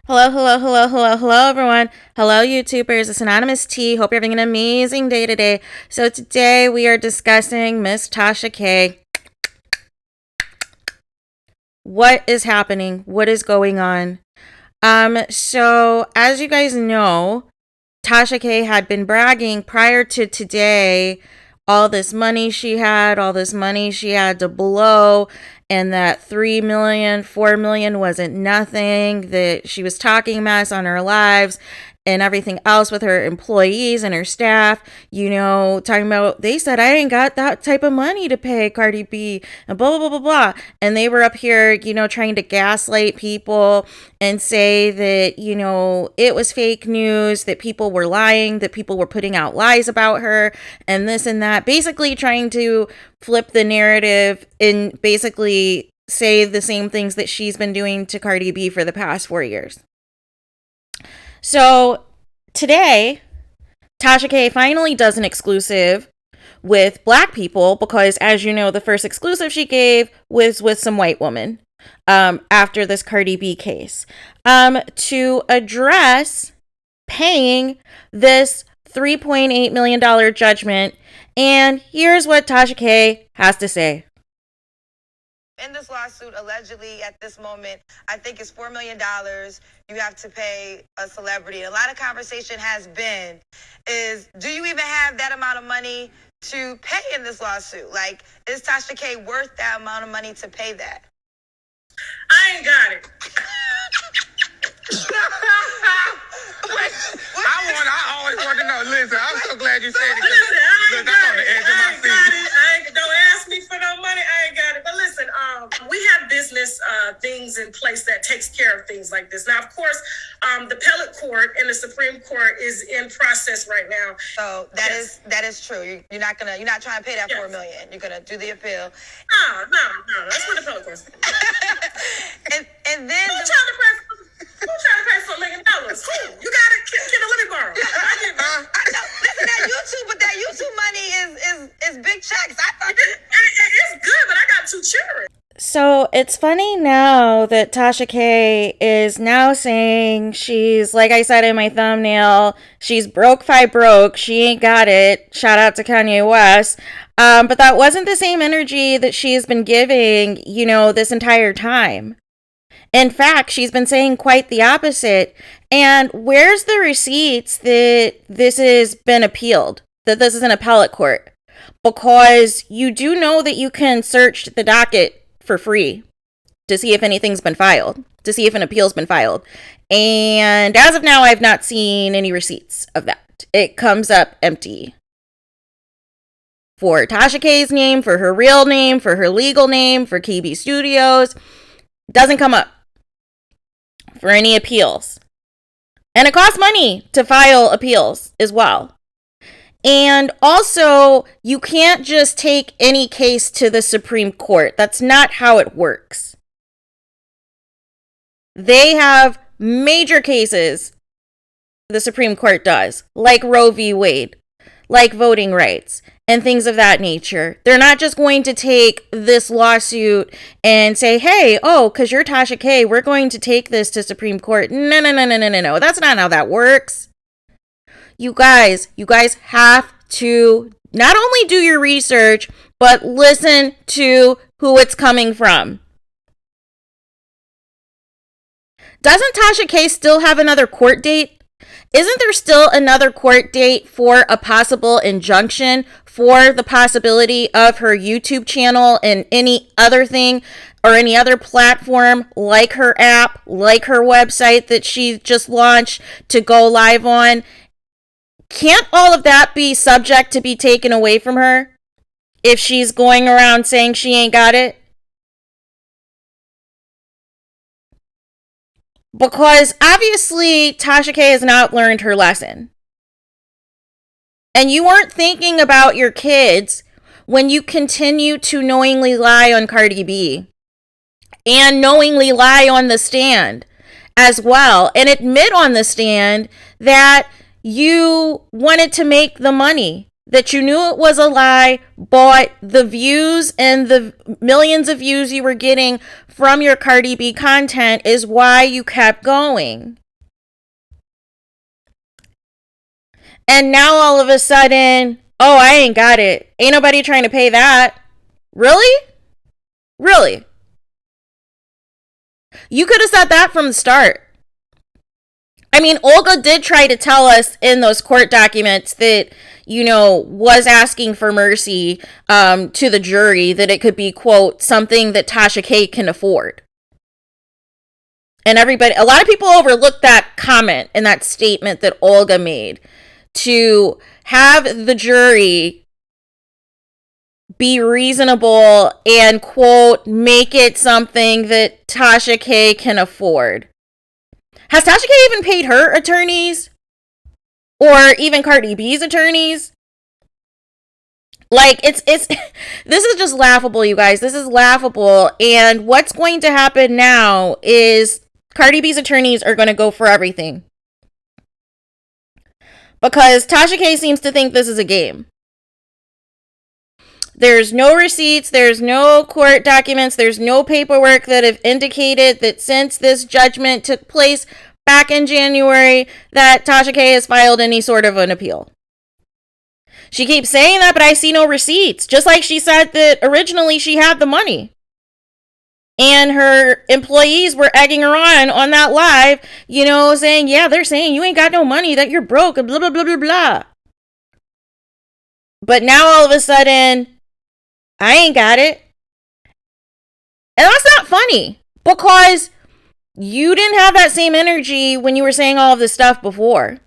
Hello, hello, hello, hello, hello, everyone. Hello, YouTubers. It's Anonymous T. Hope you're having an amazing day today. So today we are discussing Miss Tasha K. What is happening? What is going on? So as you guys know, Tasha K had been bragging prior to today all this money she had, all this money she had to blow, and that 3 million, 4 million wasn't nothing, that she was talking mess on her lives and everything else with her employees and her staff, talking about, they said I ain't got that type of money to pay Cardi B and blah, blah, blah, blah, blah. And they were up here, trying to gaslight people and say that, it was fake news, that people were lying, that people were putting out lies about her and this and that, basically trying to flip the narrative and basically say the same things that she's been doing to Cardi B for the past 4 years. So today, Tasha K finally does an exclusive with black people because, as you know, the first exclusive she gave was with some white woman after this Cardi B case to address paying this $3.8 million judgment. And here's what Tasha K has to say. In this lawsuit, allegedly, at this moment, I think it's $4 million you have to pay a celebrity. A lot of conversation has been is, do you even have that amount of money to pay in this lawsuit? Like, is Tasha K worth that amount of money to pay that? I ain't got it. I always want to know. Listen, I'm so glad you said it. Listen, I ain't got I'm on it. the edge of my seat. Don't ask me for no money. I ain't got it. But listen, we have business things in place that takes care of things like this. Now, of course, the appellate court and the Supreme Court is in process right now. So that is true. You're not trying to pay that $4 million. You're gonna do the appeal. No. That's what the appellate court says. and then Who's trying to pay $4 million? Who? You got it? Can let me borrow? I know. Listen, that YouTube money is big checks. It's good, but I got 2 children. So it's funny now that Tasha K is now saying she's, like I said in my thumbnail, she's broke phi broke. She ain't got it. Shout out to Kanye West. But that wasn't the same energy that she's been giving, this entire time. In fact, she's been saying quite the opposite. And where's the receipts that this has been appealed, that this is an appellate court? Because you do know that you can search the docket for free to see if anything's been filed, to see if an appeal's been filed. And as of now, I've not seen any receipts of that. It comes up empty. For Tasha K's name, for her real name, for her legal name, for KB Studios, doesn't come up for any appeals. And it costs money to file appeals as well. And also, you can't just take any case to the Supreme Court. That's not how it works. They have major cases, the Supreme Court does, like Roe v. Wade, like voting rights, and things of that nature. They're not just going to take this lawsuit and say, hey, because you're Tasha K, we're going to take this to Supreme Court. No. That's not how that works. You guys have to not only do your research, but listen to who it's coming from. Doesn't Tasha K still have another court date? Isn't there still another court date for a possible injunction for the possibility of her YouTube channel and any other thing or any other platform like her app, like her website that she just launched to go live on? Can't all of that be subject to be taken away from her if she's going around saying she ain't got it? Because obviously Tasha K has not learned her lesson. And you weren't thinking about your kids when you continue to knowingly lie on Cardi B and knowingly lie on the stand as well, and admit on the stand that you wanted to make the money, that you knew it was a lie, but the views and the millions of views you were getting from your Cardi B content is why you kept going. And now all of a sudden, oh, I ain't got it. Ain't nobody trying to pay that. Really? Really? You could have said that from the start. I mean, Olga did try to tell us in those court documents that, you know, was asking for mercy to the jury, that it could be, quote, something that Tasha K can afford. And a lot of people overlooked that comment and that statement that Olga made, to have the jury be reasonable and, quote, make it something that Tasha K can afford. Has Tasha K even paid her attorneys? Or even Cardi B's attorneys? Like, it's this is just laughable, you guys. This is laughable. And what's going to happen now is Cardi B's attorneys are going to go for everything. Because Tasha K seems to think this is a game. There's no receipts, there's no court documents, there's no paperwork that have indicated that since this judgment took place back in January, that Tasha K has filed any sort of an appeal. She keeps saying that, but I see no receipts. Just like she said that originally she had the money. And her employees were egging her on that live, you know, saying, yeah, they're saying you ain't got no money, that you're broke, and blah, blah, blah, blah, blah. But now all of a sudden, I ain't got it. And that's not funny, because you didn't have that same energy when you were saying all of this stuff before.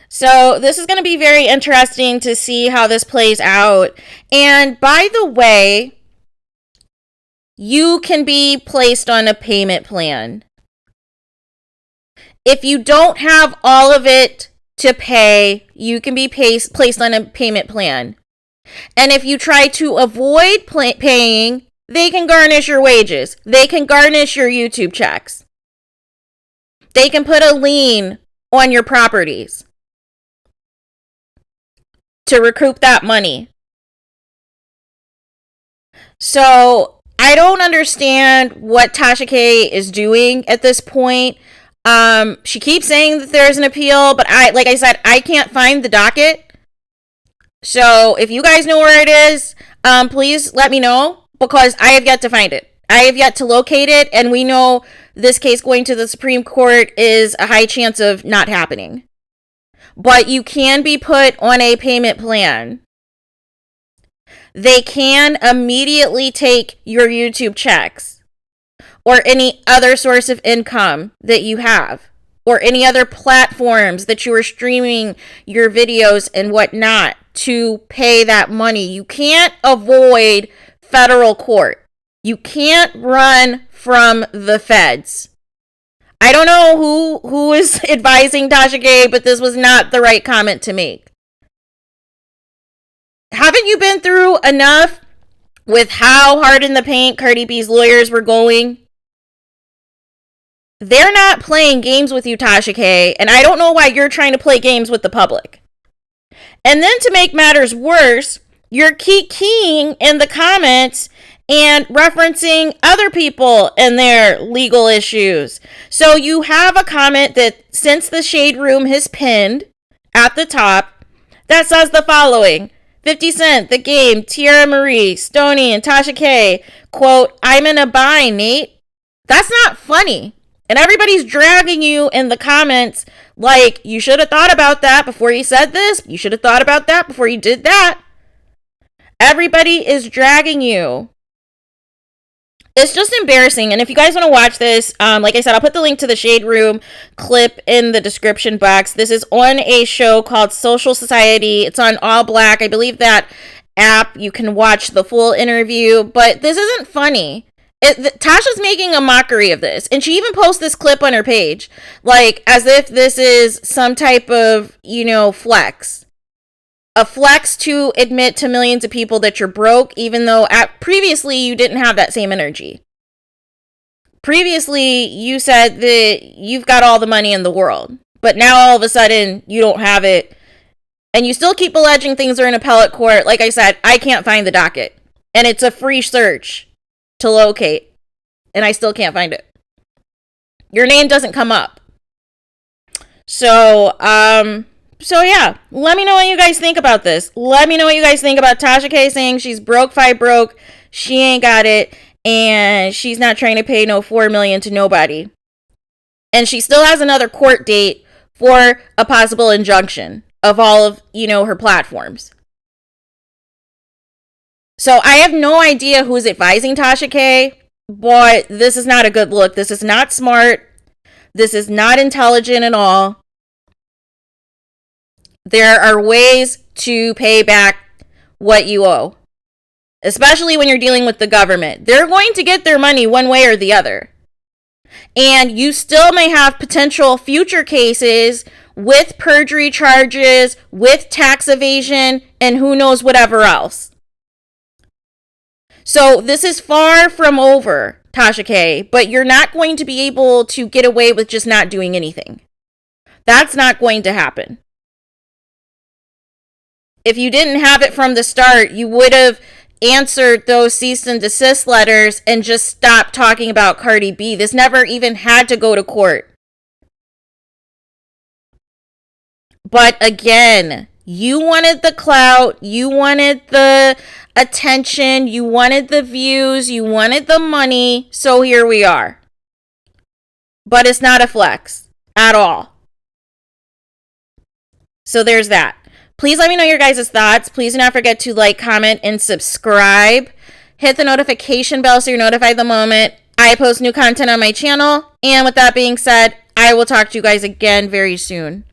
So this is going to be very interesting to see how this plays out. And by the way, you can be placed on a payment plan. If you don't have all of it to pay, you can be placed on a payment plan. And if you try to avoid paying, they can garnish your wages. They can garnish your YouTube checks. They can put a lien on your properties to recoup that money. So I don't understand what Tasha K is doing at this point. She keeps saying that there's an appeal, but like I said, I can't find the docket. So if you guys know where it is, please let me know, because I have yet to find it. I have yet to locate it, and we know this case going to the Supreme Court is a high chance of not happening. But you can be put on a payment plan. They can immediately take your YouTube checks or any other source of income that you have, or any other platforms that you are streaming your videos and whatnot, to pay that money. You can't avoid federal court. You can't run from the feds. I don't know who is advising Tasha K, but this was not the right comment to make. Haven't you been through enough with how hard in the paint Cardi B's lawyers were going? They're not playing games with you, Tasha K, and I don't know why you're trying to play games with the public. And then to make matters worse, you're keying in the comments and referencing other people and their legal issues. So you have a comment that Since the Shade Room has pinned at the top that says the following: 50 Cent, The Game, Tierra Marie, Stoney, and Tasha K, quote, "I'm in a bind, Nate." That's not funny. And everybody's dragging you in the comments like, you should have thought about that before you said this. You should have thought about that before you did that. Everybody is dragging you. It's just embarrassing. And if you guys want to watch this, like I said, I'll put the link to the Shade Room clip in the description box. This is on a show called Social Society. It's on All Black. I believe that app, you can watch the full interview. But this isn't funny. Tasha's making a mockery of this. And she even posts this clip on her page, like as if this is some type of, flex. A flex to admit to millions of people that you're broke, even though previously you didn't have that same energy. Previously, you said that you've got all the money in the world. but now all of a sudden you don't have it. And you still keep alleging things are in appellate court. Like I said, I can't find the docket. And it's a free search to locate. And I still can't find it. Your name doesn't come up. So yeah, let me know what you guys think about this. Let me know what you guys think about Tasha K saying she's broke, fi broke, she ain't got it, and she's not trying to pay no $4 million to nobody. And she still has another court date for a possible injunction of all of, her platforms. So I have no idea who's advising Tasha K, but this is not a good look. This is not smart. This is not intelligent at all. There are ways to pay back what you owe, especially when you're dealing with the government. They're going to get their money one way or the other. And you still may have potential future cases with perjury charges, with tax evasion, and who knows whatever else. So this is far from over, Tasha K, but you're not going to be able to get away with just not doing anything. That's not going to happen. If you didn't have it from the start, you would have answered those cease and desist letters and just stopped talking about Cardi B. This never even had to go to court. But again, you wanted the clout, you wanted the attention, you wanted the views, you wanted the money, so here we are. But it's not a flex at all. So there's that. Please let me know your guys' thoughts. Please do not forget to like, comment, and subscribe. Hit the notification bell so you're notified the moment I post new content on my channel. And with that being said, I will talk to you guys again very soon.